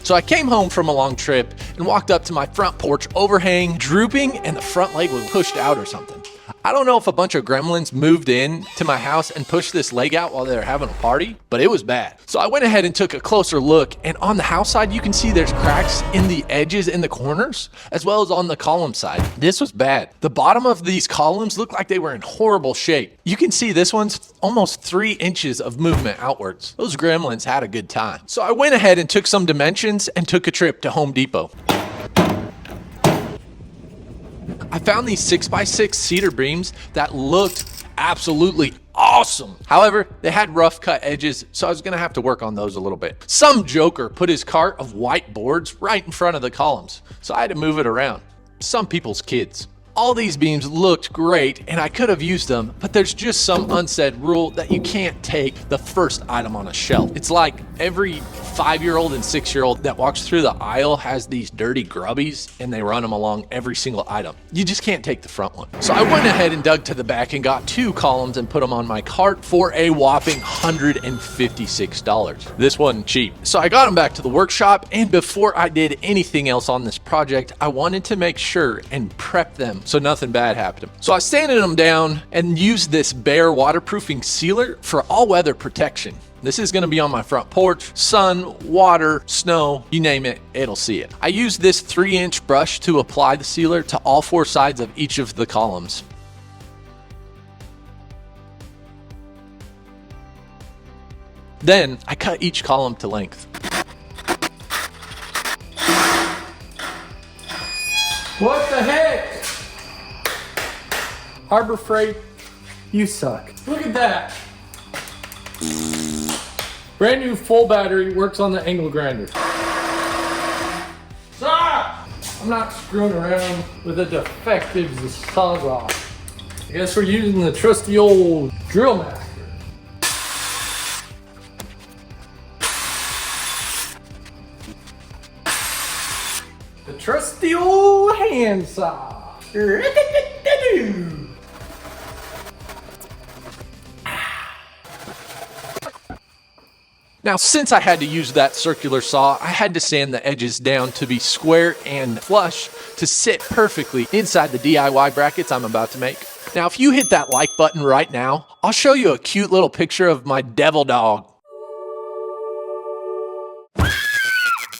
So I came home from a long trip and walked up to my front porch overhang, drooping, and the front leg was pushed out or something. I don't know if a bunch of gremlins moved in to my house and pushed this leg out while they were having a party, but it was bad. So I went ahead and took a closer look, and on the house side, you can see there's cracks in the edges in the corners, as well as on the column side. This was bad. The bottom of these columns looked like they were in horrible shape. You can see this one's almost 3 inches of movement outwards. Those gremlins had a good time. So I went ahead and took some dimensions and took a trip to Home Depot. I found these 6x6 cedar beams that looked absolutely awesome. However, they had rough cut edges, so I was gonna have to work on those a little bit. Some joker put his cart of white boards right in front of the columns, so I had to move it around. Some people's kids. All these beams looked great and I could have used them, but there's just some unsaid rule that you can't take the first item on a shelf. It's like every 5-year-old and 6-year-old that walks through the aisle has these dirty grubbies and they run them along every single item. You just can't take the front one. So I went ahead and dug to the back and got 2 columns and put them on my cart for a whopping $156. This wasn't cheap. So I got them back to the workshop, and before I did anything else on this project, I wanted to make sure and prep them so nothing bad happened. So I sanded them down and used this Bare waterproofing sealer for all weather protection. This is going to be on my front porch. Sun, water, snow, you name it, it'll see it. I used this 3-inch brush to apply the sealer to all 4 sides of each of the columns. Then I cut each column to length. What the heck? Harbor Freight, you suck. Look at that. Brand new full battery, works on the angle grinder. Stop! I'm not screwing around with a defective sawzall. I guess we're using the trusty old drill master. The trusty old handsaw. Now, since I had to use that circular saw, I had to sand the edges down to be square and flush to sit perfectly inside the DIY brackets I'm about to make. Now, if you hit that like button right now, I'll show you a cute little picture of my devil dog.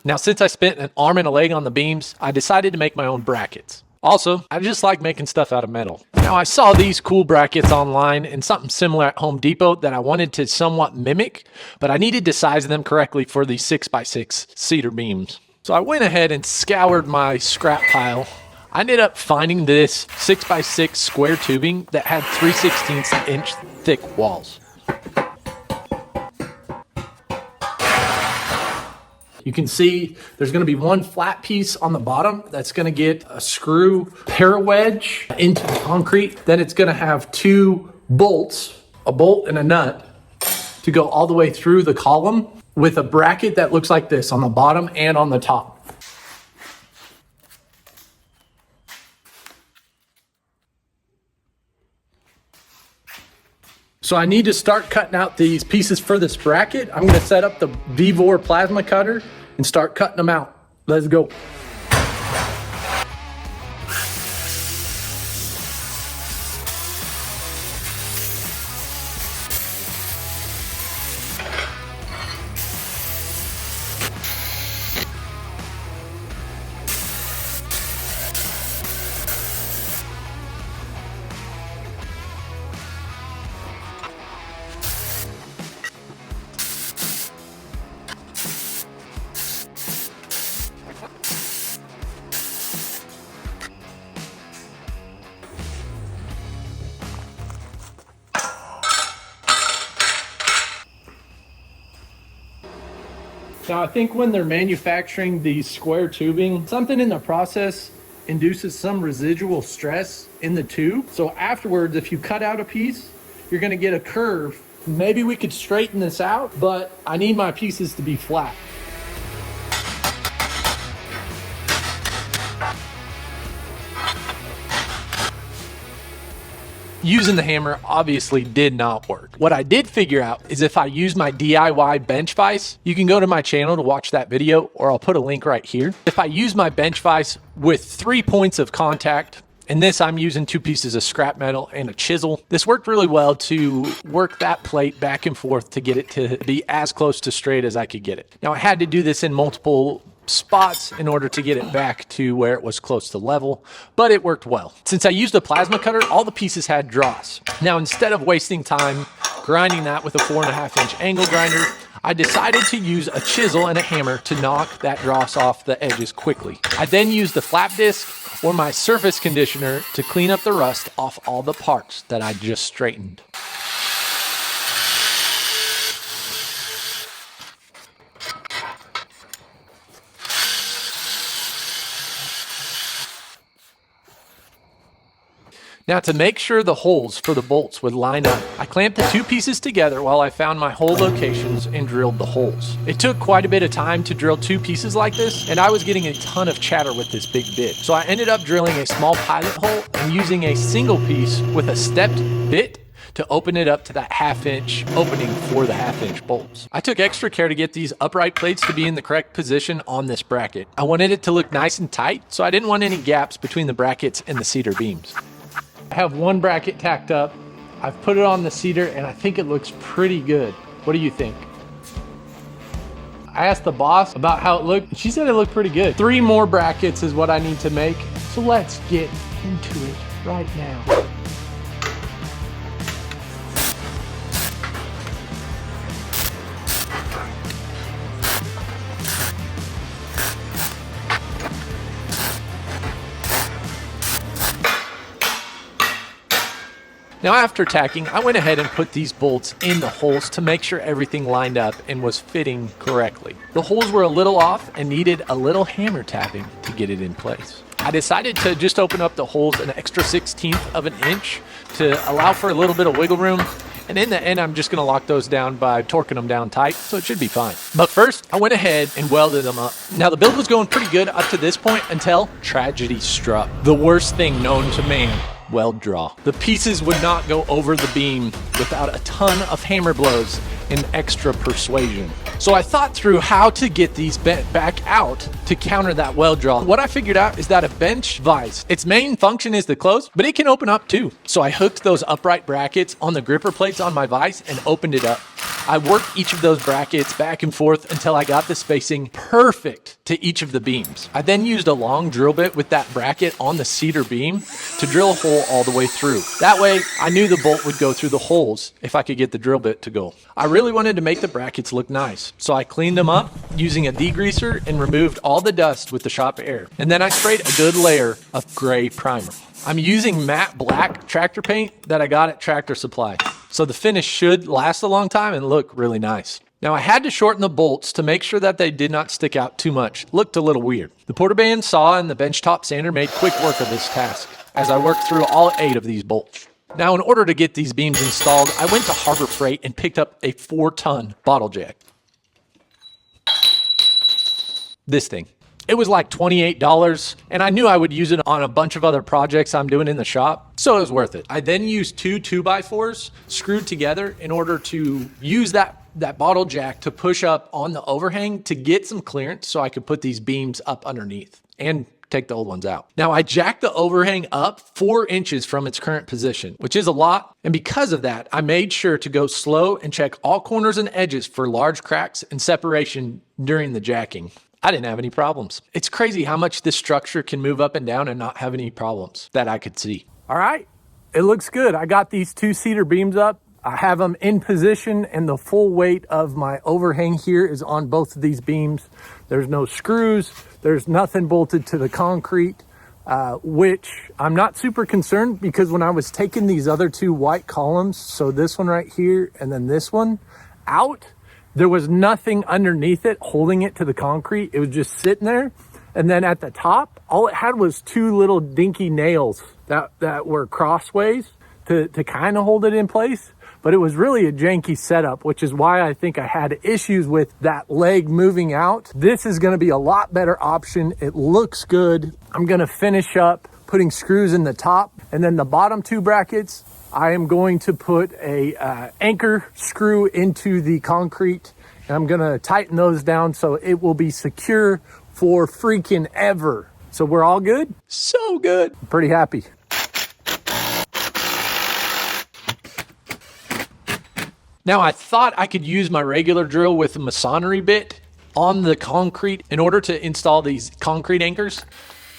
Now, since I spent an arm and a leg on the beams, I decided to make my own brackets. Also, I just like making stuff out of metal. Now, I saw these cool brackets online and something similar at Home Depot that I wanted to somewhat mimic, but I needed to size them correctly for these 6x6 cedar beams. So I went ahead and scoured my scrap pile. I ended up finding this 6x6 square tubing that had 3/16 inch thick walls. You can see there's going to be one flat piece on the bottom that's going to get a screw para wedge into the concrete. Then it's going to have 2 bolts, a bolt and a nut, to go all the way through the column with a bracket that looks like this on the bottom and on the top. So I need to start cutting out these pieces for this bracket. I'm going to set up the Vevor Plasmacutter and start cutting them out. Let's go. Now, I think when they're manufacturing these square tubing, something in the process induces some residual stress in the tube. So afterwards, if you cut out a piece, you're gonna get a curve. Maybe we could straighten this out, but I need my pieces to be flat. Using the hammer obviously did not work. What I did figure out is if I use my DIY bench vise, you can go to my channel to watch that video, or I'll put a link right here. If I use my bench vise with 3 points of contact, in this I'm using 2 pieces of scrap metal and a chisel, this worked really well to work that plate back and forth to get it to be as close to straight as I could get it. Now I had to do this in multiple spots in order to get it back to where it was close to level, but it worked well. Since I used a Plasmacutter, all the pieces had dross. Now instead of wasting time grinding that with a 4.5-inch angle grinder, I decided to use a chisel and a hammer to knock that dross off the edges quickly. I then used the flap disc or my surface conditioner to clean up the rust off all the parts that I just straightened. Now to make sure the holes for the bolts would line up, I clamped the 2 pieces together while I found my hole locations and drilled the holes. It took quite a bit of time to drill 2 pieces like this, and I was getting a ton of chatter with this big bit. So I ended up drilling a small pilot hole and using a single piece with a stepped bit to open it up to that 1/2-inch opening for the 1/2-inch bolts. I took extra care to get these upright plates to be in the correct position on this bracket. I wanted it to look nice and tight, so I didn't want any gaps between the brackets and the cedar beams. I have 1 bracket tacked up. I've put it on the cedar and I think it looks pretty good. What do you think? I asked the boss about how it looked and she said it looked pretty good. 3 more brackets is what I need to make. So let's get into it right now. Now after tacking, I went ahead and put these bolts in the holes to make sure everything lined up and was fitting correctly. The holes were a little off and needed a little hammer tapping to get it in place. I decided to just open up the holes an extra 1/16 of an inch to allow for a little bit of wiggle room. And in the end, I'm just gonna lock those down by torquing them down tight, so it should be fine. But first, I went ahead and welded them up. Now the build was going pretty good up to this point until tragedy struck. The worst thing known to man. Weld draw. The pieces would not go over the beam without a ton of hammer blows and extra persuasion. So I thought through how to get these bent back out to counter that weld draw. What I figured out is that a bench vise, its main function is to close, but it can open up too. So I hooked those upright brackets on the gripper plates on my vise and opened it up. I worked each of those brackets back and forth until I got the spacing perfect to each of the beams. I then used a long drill bit with that bracket on the cedar beam to drill a hole all the way through. That way, I knew the bolt would go through the holes if I could get the drill bit to go. I really wanted to make the brackets look nice, so I cleaned them up using a degreaser and removed all the dust with the shop air. And then I sprayed a good layer of gray primer. I'm using matte black tractor paint that I got at Tractor Supply, so the finish should last a long time and look really nice. Now I had to shorten the bolts to make sure that they did not stick out too much. Looked a little weird. The portaband saw and the benchtop sander made quick work of this task as I worked through all 8 of these bolts. Now in order to get these beams installed, I went to Harbor Freight and picked up a 4-ton bottle jack. This thing. It was like $28, and I knew I would use it on a bunch of other projects I'm doing in the shop, so it was worth it. I then used 2 2x4s screwed together in order to use that bottle jack to push up on the overhang to get some clearance so I could put these beams up underneath and take the old ones out. Now I jacked the overhang up 4 inches from its current position, which is a lot. And because of that, I made sure to go slow and check all corners and edges for large cracks and separation during the jacking. I didn't have any problems. It's crazy how much this structure can move up and down and not have any problems that I could see. All right, it looks good. I got these 2 cedar beams up. I have them in position and the full weight of my overhang here is on both of these beams. There's no screws. There's nothing bolted to the concrete, which I'm not super concerned because when I was taking these other 2 white columns, so this one right here and then this one out, there was nothing underneath it holding it to the concrete. It was just sitting there. And then at the top, all it had was 2 little dinky nails that were crossways to kind of hold it in place. But it was really a janky setup, which is why I think I had issues with that leg moving out. This is gonna be a lot better option. It looks good. I'm gonna finish up putting screws in the top and then the bottom 2 brackets. I am going to put a anchor screw into the concrete, and I'm gonna tighten those down so it will be secure for freaking ever. So we're all good? So good. I'm pretty happy. Now I thought I could use my regular drill with a masonry bit on the concrete in order to install these concrete anchors.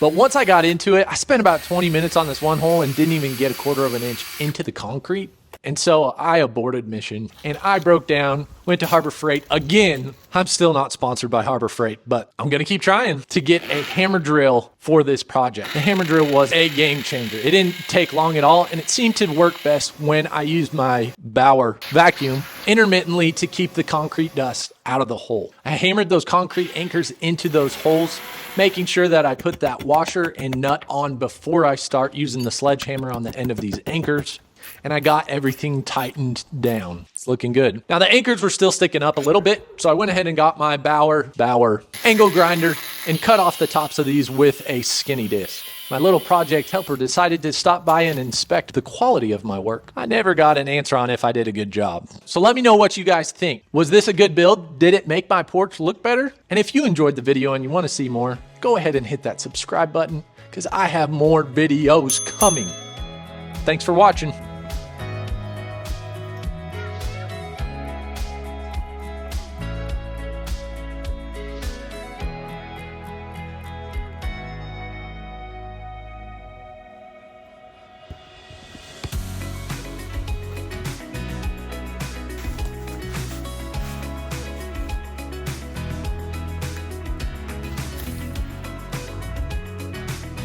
But once I got into it, I spent about 20 minutes on this one hole and didn't even get a 1/4 of an inch into the concrete. And so I aborted mission and I broke down, went to Harbor Freight again. I'm still not sponsored by Harbor Freight, but I'm gonna keep trying to get a hammer drill for this project. The hammer drill was a game changer. It didn't take long at all, and it seemed to work best when I used my Vevor vacuum intermittently to keep the concrete dust out of the hole. I hammered those concrete anchors into those holes, making sure that I put that washer and nut on before I start using the sledgehammer on the end of these anchors. And I got everything tightened down. It's looking good. Now the anchors were still sticking up a little bit, so I went ahead and got my Vevor angle grinder and cut off the tops of these with a skinny disc. My little project helper decided to stop by and inspect the quality of my work. I never got an answer on if I did a good job. So let me know what you guys think. Was this a good build? Did it make my porch look better? And if you enjoyed the video and you want to see more, go ahead and hit that subscribe button because I have more videos coming. Thanks for watching.